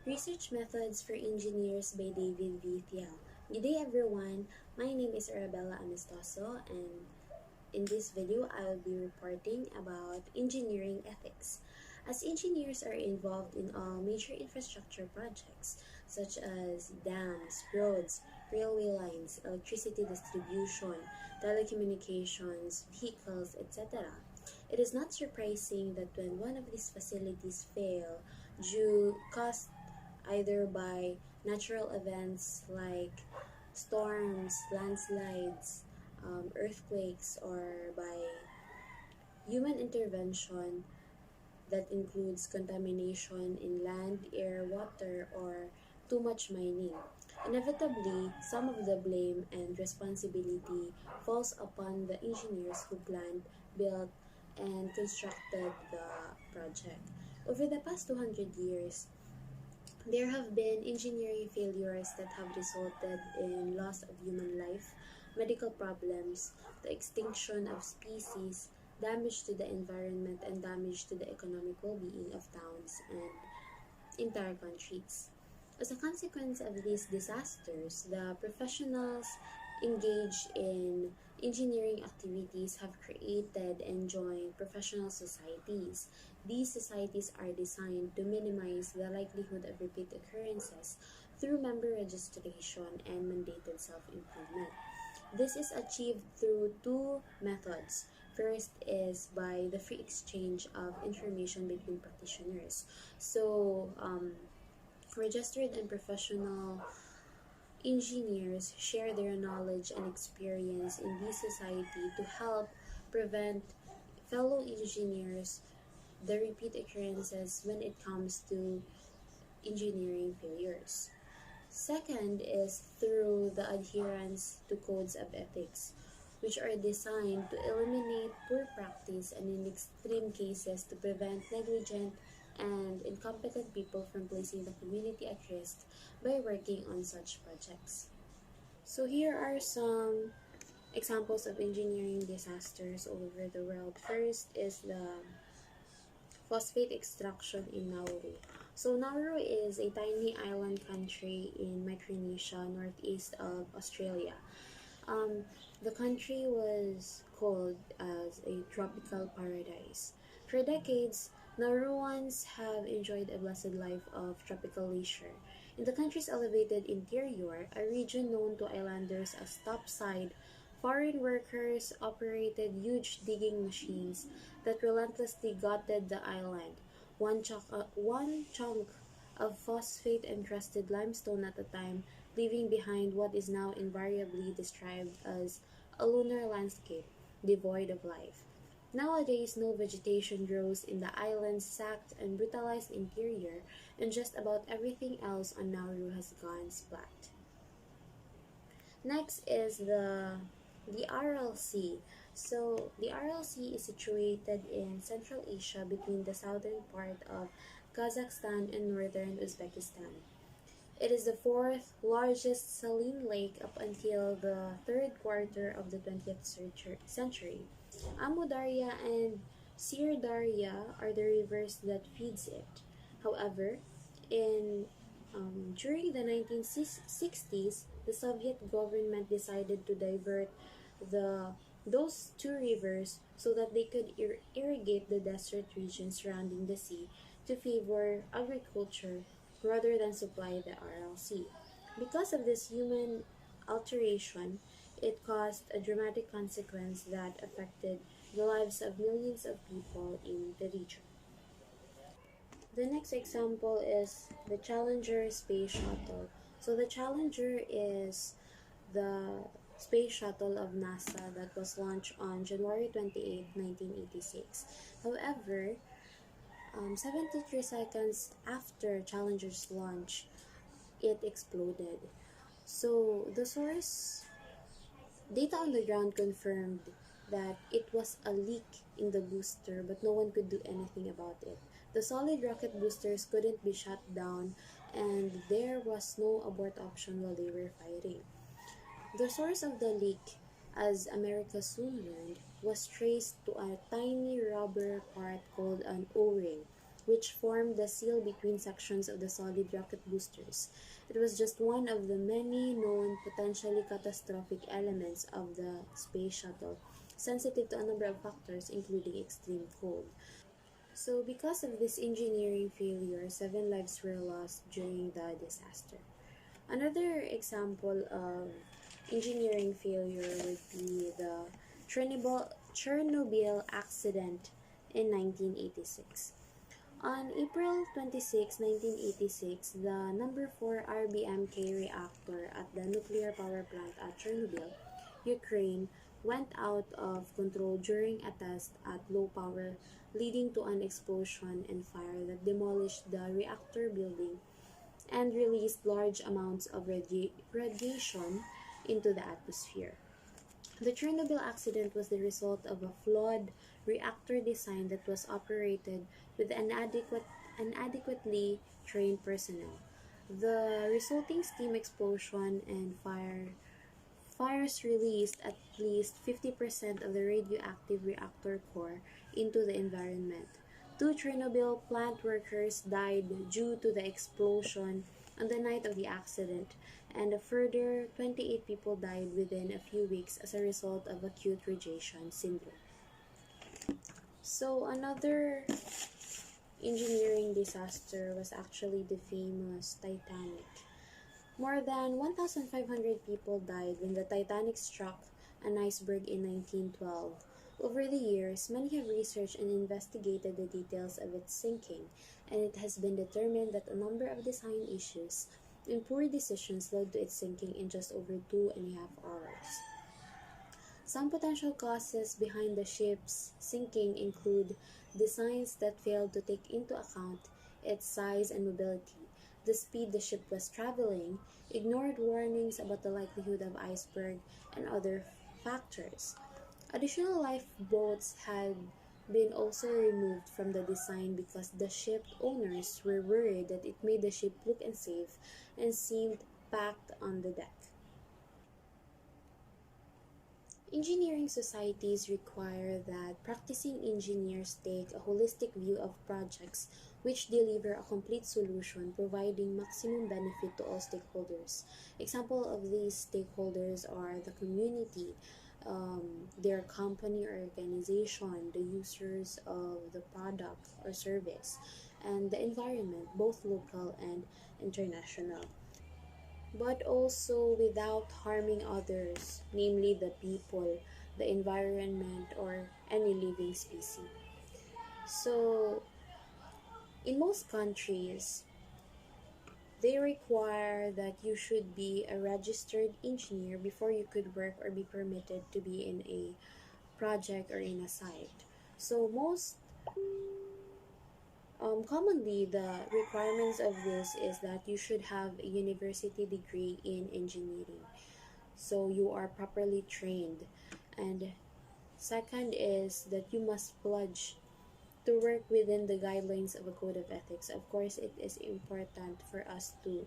Research Methods for Engineers by David V. Thiel. Good day everyone, my name is Arabella Amistoso and in this video I will be reporting about engineering ethics. As engineers are involved in all major infrastructure projects such as dams, roads, railway lines, electricity distribution, telecommunications, vehicles, etc. It is not surprising that when one of these facilities fail caused either by natural events like storms, landslides, earthquakes, or by human intervention that includes contamination in land, air, water, or too much mining. Inevitably, some of the blame and responsibility falls upon the engineers who planned, built, and constructed the project. Over the past 200 years, there have been engineering failures that have resulted in loss of human life, medical problems, the extinction of species, damage to the environment, and damage to the economic well-being of towns and entire countries. As a consequence of these disasters, the professionals engaged in engineering activities have created and joined professional societies. These societies are designed to minimize the likelihood of repeat occurrences through member registration and mandated self-improvement. This is achieved through two methods. First is by the free exchange of information between practitioners. Registered and professional engineers share their knowledge and experience in this society to help prevent fellow engineers the repeat occurrences when it comes to engineering failures. Second is through the adherence to codes of ethics, which are designed to eliminate poor practice and in extreme cases to prevent negligent and incompetent people from placing the community at risk by working on such projects. So here are some examples of engineering disasters all over the world. First is the phosphate extraction in Nauru. So Nauru is a tiny island country in Micronesia, northeast of Australia. The country was called as a tropical paradise. For decades, Nauruans have enjoyed a blessed life of tropical leisure. In the country's elevated interior, a region known to islanders as topside, foreign workers operated huge digging machines that relentlessly gutted the island, one chunk of phosphate-encrusted limestone at a time, leaving behind what is now invariably described as a lunar landscape devoid of life. Nowadays, no vegetation grows in the island's sacked and brutalized interior, and just about everything else on Nauru has gone splat. Next is the RLC. So, the RLC is situated in Central Asia between the southern part of Kazakhstan and northern Uzbekistan. It is the fourth largest saline lake up until the third quarter of the 20th century. Amu Darya and Sir Darya are the rivers that feeds it. However, in during the 1960s, the Soviet government decided to divert those two rivers so that they could irrigate the desert region surrounding the sea to favor agriculture rather than supply the RLC. Because of this human alteration, it caused a dramatic consequence that affected the lives of millions of people in the region. The next example is the Challenger space shuttle. So the Challenger is the space shuttle of NASA that was launched on January 28, 1986. However, 73 seconds after Challenger's launch, it exploded. So the source data on the ground confirmed that it was a leak in the booster, but no one could do anything about it. The solid rocket boosters couldn't be shut down, and there was no abort option while they were firing. The source of the leak, as America soon learned, was traced to a tiny rubber part called an O-ring. which formed the seal between sections of the solid rocket boosters. It was just one of the many known potentially catastrophic elements of the space shuttle, sensitive to a number of factors, including extreme cold. So, because of this engineering failure, 7 lives were lost during the disaster. Another example of engineering failure would be the Chernobyl accident in 1986. On April 26, 1986, the number 4 RBMK reactor at the nuclear power plant at Chernobyl, Ukraine, went out of control during a test at low power, leading to an explosion and fire that demolished the reactor building and released large amounts of radiation into the atmosphere. The Chernobyl accident was the result of a flawed reactor design that was operated with inadequately trained personnel. The resulting steam explosion and fires released at least 50% of the radioactive reactor core into the environment. 2 Chernobyl plant workers died due to the explosion on the night of the accident, and a further 28 people died within a few weeks as a result of acute radiation syndrome. So, another engineering disaster was actually the famous Titanic. More than 1,500 people died when the Titanic struck an iceberg in 1912. Over the years, many have researched and investigated the details of its sinking, and it has been determined that a number of design issues and poor decisions led to its sinking in just over 2.5 hours. Some potential causes behind the ship's sinking include designs that failed to take into account its size and mobility, the speed the ship was traveling, ignored warnings about the likelihood of iceberg, and other factors. Additional lifeboats had been also removed from the design because the ship owners were worried that it made the ship look unsafe and seemed packed on the deck. Engineering societies require that practicing engineers take a holistic view of projects which deliver a complete solution, providing maximum benefit to all stakeholders. Example of these stakeholders are the community, their company or organization, the users of the product or service, and the environment, both local and international, but also without harming others, namely the people, the environment, or any living species. So, in most countries, they require that you should be a registered engineer before you could work or be permitted to be in a project or in a site. So, most commonly, the requirements of this is that you should have a university degree in engineering, so you are properly trained. And second is that you must pledge to work within the guidelines of a code of ethics. Of course, it is important for us to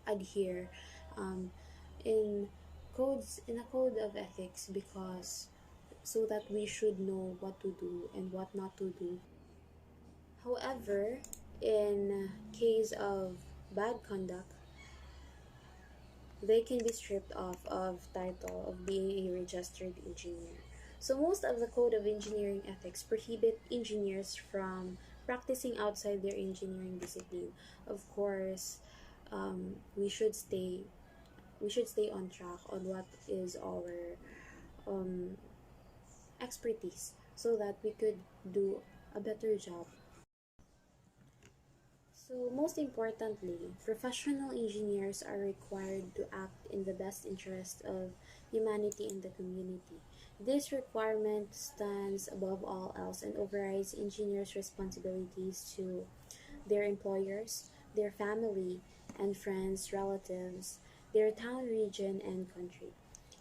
adhere um, in a code of ethics, because so that we should know what to do and what not to do. However, in case of bad conduct, they can be stripped off of title of being a registered engineer. So most of the code of engineering ethics prohibit engineers from practicing outside their engineering discipline. Of course, um, we should stay we should stay on track on what is our um, expertise, so that we could do a better job. So, most importantly, professional engineers are required to act in the best interest of humanity and the community. This requirement stands above all else and overrides engineers' responsibilities to their employers, their family and friends, relatives, their town, region, and country.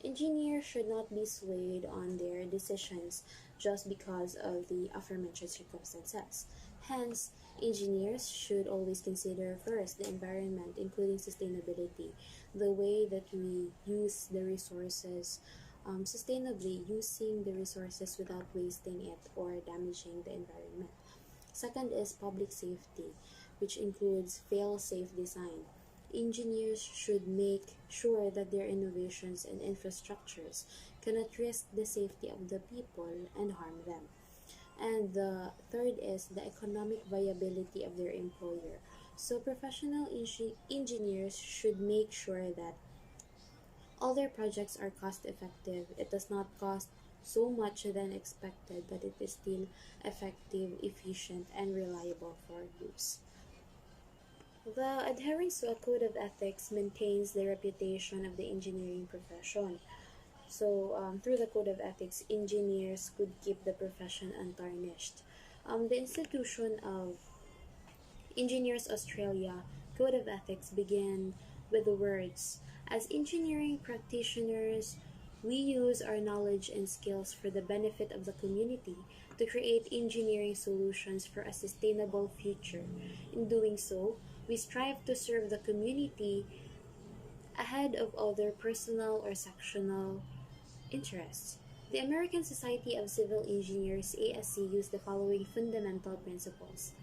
Engineers should not be swayed on their decisions just because of the aforementioned circumstances. Hence, engineers should always consider first the environment, including sustainability, the way that we use the resources sustainably, using the resources without wasting it or damaging the environment. Second is public safety, which includes fail-safe design. Engineers should make sure that their innovations and infrastructures cannot risk the safety of the people and harm them. And the third is the economic viability of their employer. So, professional engineers should make sure that all their projects are cost effective. It does not cost so much than expected, but it is still effective, efficient, and reliable for use. The adherence to a code of ethics maintains the reputation of the engineering profession. So, through the code of ethics, engineers could keep the profession untarnished. The institution of Engineers Australia Code of Ethics begin with the words, "As engineering practitioners, we use our knowledge and skills for the benefit of the community to create engineering solutions for a sustainable future. In doing so, we strive to serve the community ahead of other personal or sectional interests." The American Society of Civil Engineers ASC used the following fundamental principles.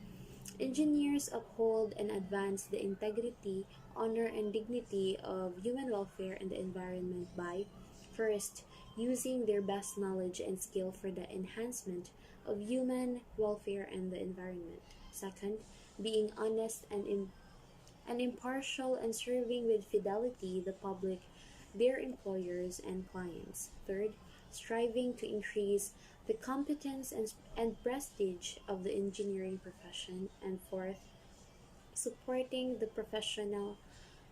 Engineers uphold and advance the integrity, honor, and dignity of human welfare and the environment by, first, using their best knowledge and skill for the enhancement of human welfare and the environment. Second, being honest and impartial and serving with fidelity the public, their employers, and clients. Third, striving to increase the competence and prestige of the engineering profession. And fourth, supporting the professional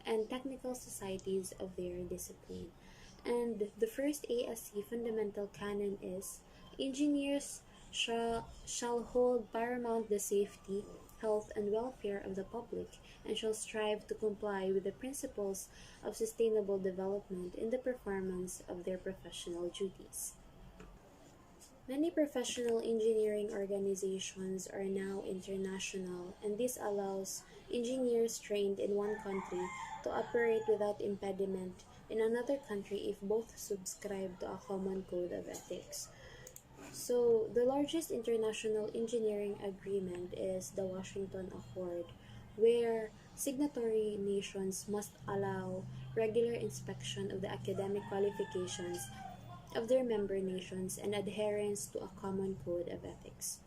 and technical societies of their discipline. And the first ASC fundamental canon is engineers shall hold paramount the safety, health, and welfare of the public, and shall strive to comply with the principles of sustainable development in the performance of their professional duties. Many professional engineering organizations are now international, and this allows engineers trained in one country to operate without impediment in another country if both subscribe to a common code of ethics. So, the largest international engineering agreement is the Washington Accord, where signatory nations must allow regular inspection of the academic qualifications of their member nations and adherence to a common code of ethics.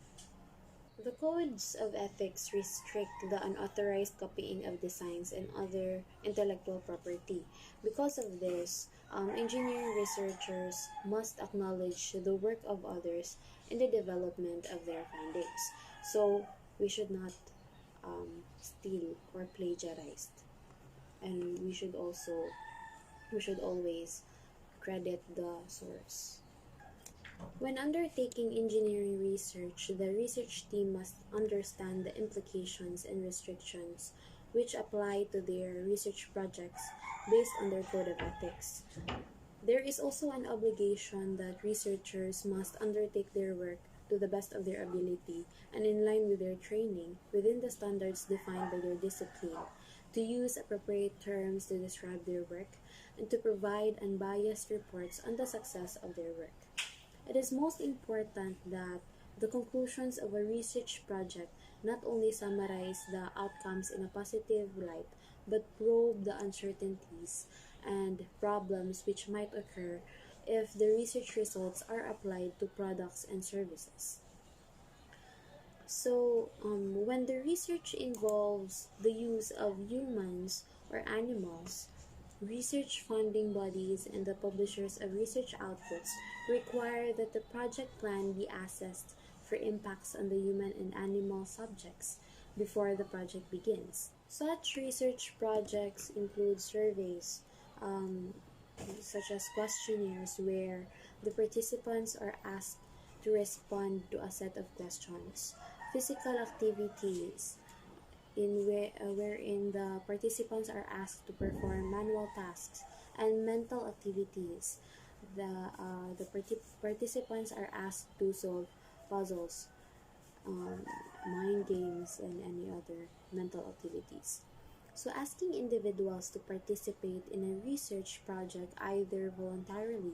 The codes of ethics restrict the unauthorized copying of designs and other intellectual property. Because of this, engineering researchers must acknowledge the work of others in the development of their findings. So, we should not steal or plagiarize, and we should always credit the source. When undertaking engineering research, the research team must understand the implications and restrictions which apply to their research projects based on their code of ethics. There is also an obligation that researchers must undertake their work to the best of their ability and in line with their training within the standards defined by their discipline, to use appropriate terms to describe their work, and to provide unbiased reports on the success of their work. It is most important that the conclusions of a research project not only summarize the outcomes in a positive light, but probe the uncertainties and problems which might occur if the research results are applied to products and services. So, when the research involves the use of humans or animals, research funding bodies and the publishers of research outputs require that the project plan be assessed for impacts on the human and animal subjects before the project begins. Such research projects include surveys, um, such as questionnaires, where the participants are asked to respond to a set of questions, physical activities, wherein the participants are asked to perform manual tasks, and mental activities. The participants are asked to solve puzzles, um, mind games, and any other mental activities. So, asking individuals to participate in a research project either voluntarily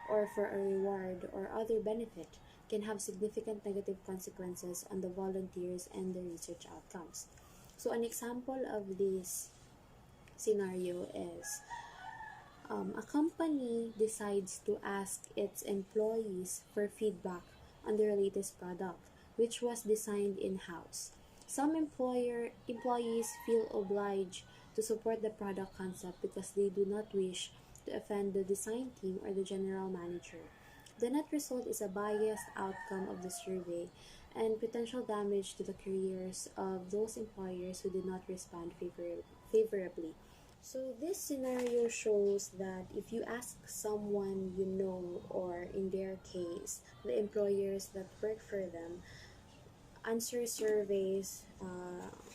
or for a reward or other benefit can have significant negative consequences on the volunteers and the research outcomes. So, an example of this scenario is a company decides to ask its employees for feedback on their latest product, which was designed in-house. Some employees feel obliged to support the product concept because they do not wish to offend the design team or the general manager. The net result is a biased outcome of the survey and potential damage to the careers of those employers who did not respond favorably. So this scenario shows that if you ask someone you know, or in their case, the employers that work for them, answer surveys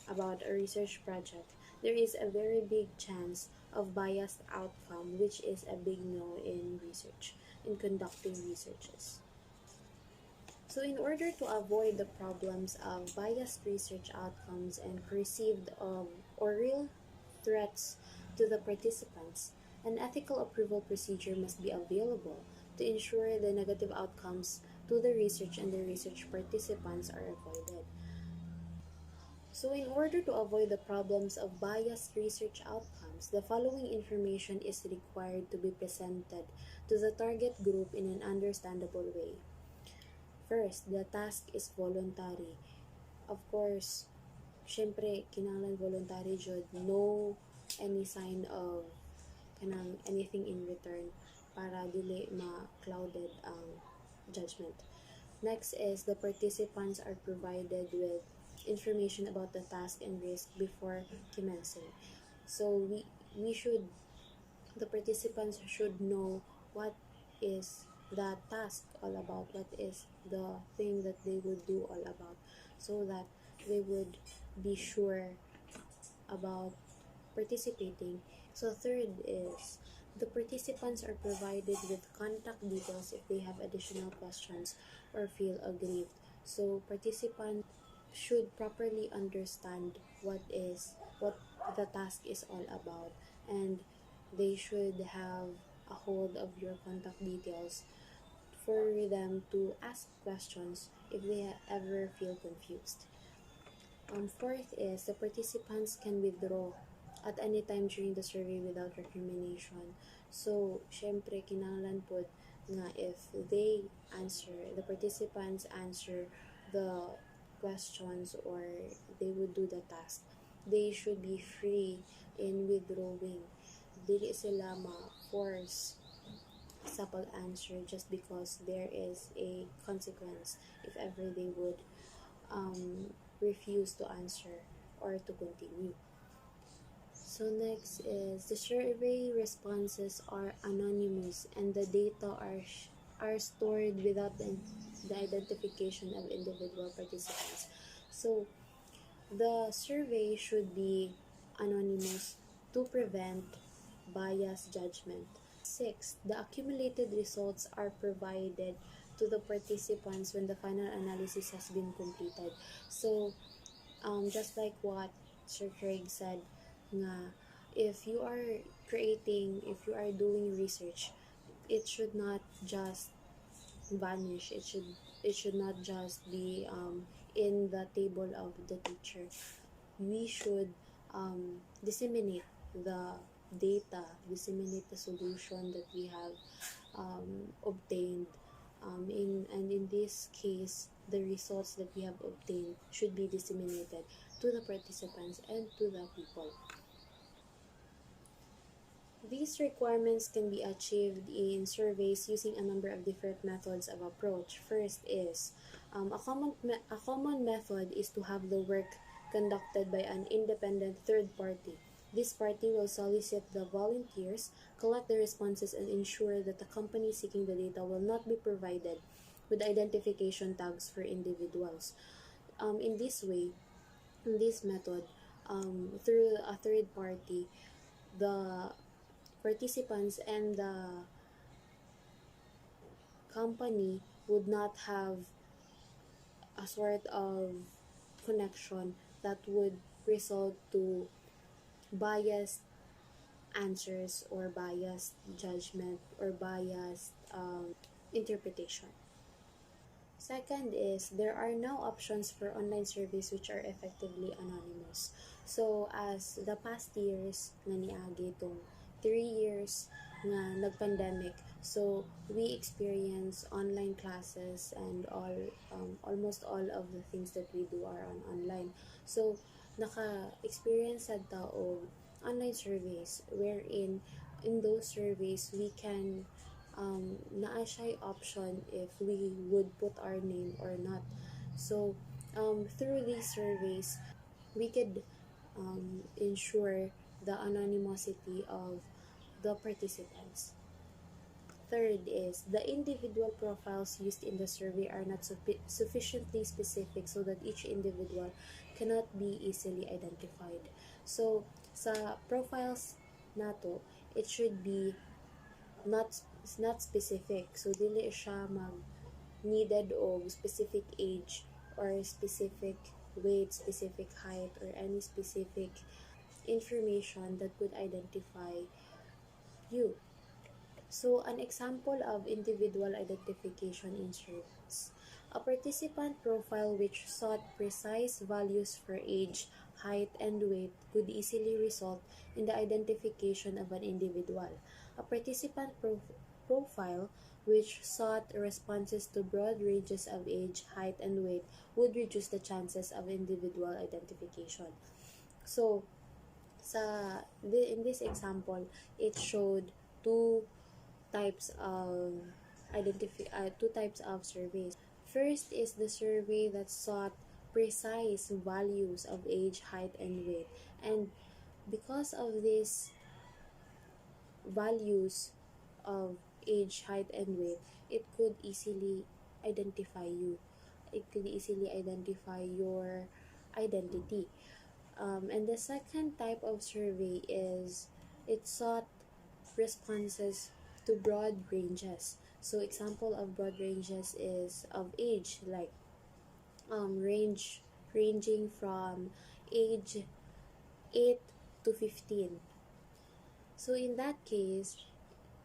about a research project, there is a very big chance of biased outcome, which is a big no in research, in conducting researches. So in order to avoid the problems of biased research outcomes and perceived or real threats to the participants, an ethical approval procedure must be available to ensure the negative outcomes to the research and the research participants are avoided. So in order to avoid the problems of biased research outcomes, the following information is required to be presented to the target group in an understandable way. First, the task is voluntary. Of course, syempre, kinahanglan voluntary jud. No any sign of anything in return para dili ma-clouded ang judgment. Next is the participants are provided with information about the task and risk before commencing. So we should the participants should know what is the task all about, what is the thing that they would do all about, so that they would be sure about participating. So third is the participants are provided with contact details if they have additional questions or feel aggrieved. So participants should properly understand what the task is all about, and they should have a hold of your contact details for them to ask questions if they ever feel confused. Fourth is the participants can withdraw at any time during the survey without recrimination. So, syempre, kinahanglan po nga if the participants answer the questions or they would do the task, they should be free in withdrawing. Dili sila ma-force sa pag-answer just because there is a consequence if ever they would refuse to answer or to continue. So next is the survey responses are anonymous and the data are stored without the identification of individual participants. So the survey should be anonymous to prevent biased judgment. Sixth, the accumulated results are provided to the participants when the final analysis has been completed. So, just like what Sir Craig said, nga, if you are doing research, it should not just vanish. It should not just be in the table of the teacher. We should disseminate the data, disseminate the solution that we have obtained. In this case, the results that we have obtained should be disseminated to the participants and to the people. These requirements can be achieved in surveys using a number of different methods of approach. First is a common method is to have the work conducted by an independent third party. This party will solicit the volunteers, collect the responses, and ensure that the company seeking the data will not be provided with identification tags for individuals. In this way, in this method, through a third party, the participants and the company would not have a sort of connection that would result to biased answers or biased judgment or biased interpretation. Second is there are now options for online surveys which are effectively anonymous. So as the past years nga niagi itong 3 years nga nag-pandemic, so we experience online classes and almost all of the things that we do are online. So naka-experience sad ta og online surveys wherein in those surveys we can naa siya'y option if we would put our name or not. So, through these surveys, we could ensure the anonymity of the participants. Third is the individual profiles used in the survey are not sufficiently specific so that each individual cannot be easily identified. So, sa profiles nato, it should be not specific. So dili siya mag needed of specific age or specific weight, specific height, or any specific information that would identify you. So an example of individual identification in surveys. A participant profile which sought precise values for age, height, and weight could easily result in the identification of an individual. A participant profile which sought responses to broad ranges of age, height, and weight would reduce the chances of individual identification. So, in this example, it showed two types of two types of surveys. First is the survey that sought precise values of age, height, and weight. And because of these values of age, height, and weight, it could easily identify you. It could easily identify your identity. And the second type of survey is it sought responses to broad ranges. So example of broad ranges is of age, like ranging from age 8 to 15. So in that case,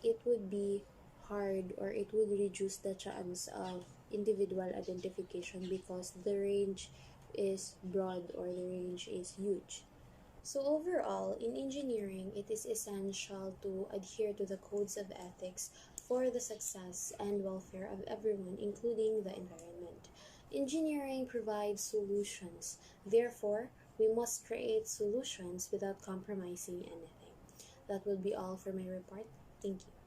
it would be hard or it would reduce the chance of individual identification because the range is broad or the range is huge. So overall, in engineering, it is essential to adhere to the codes of ethics for the success and welfare of everyone, including the environment. Engineering provides solutions. Therefore, we must create solutions without compromising anything. That will be all for my report. Thank you.